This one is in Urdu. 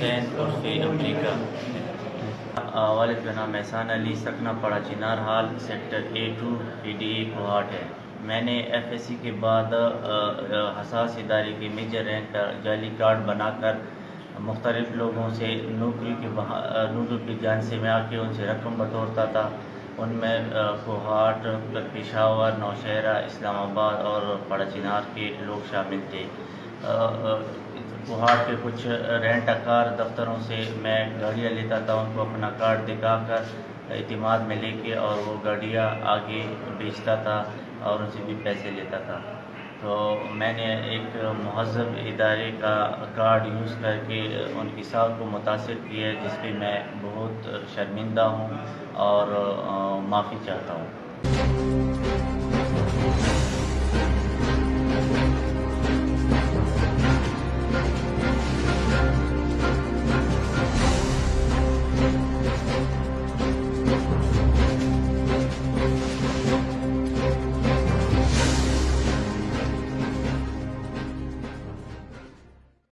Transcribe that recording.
حسین عرف امریکہ۔ والد کا نام احسان علی، سکنہ پڑا چنار hall, sector A2 PDA Kohat ہے۔ میں نے FSC کے بعد حساس ادارے کے میجر رینک کا جعلی کارڈ بنا کر مختلف لوگوں سے نوکری کی جان سے میں آ کے ان سے رقم بٹورتا تھا۔ ان میں کوہاٹ، پشاور، نوشہرہ، اسلام آباد اور پڑا چنار کے لوگ شامل تھے۔ کوہاٹ کے کچھ رینٹ کار دفتروں سے میں گاڑیاں لیتا تھا، ان کو اپنا کارڈ دکھا کر اعتماد میں لے کے اور وہ گاڑیاں آگے بیچتا تھا اور ان سے بھی پیسے لیتا تھا۔ تو میں نے ایک مہذب ادارے کا کارڈ یوز کر کے ان کی ساکھ کو متاثر کیا ہے، جس پہ میں بہت شرمندہ ہوں اور معافی چاہتا ہوں۔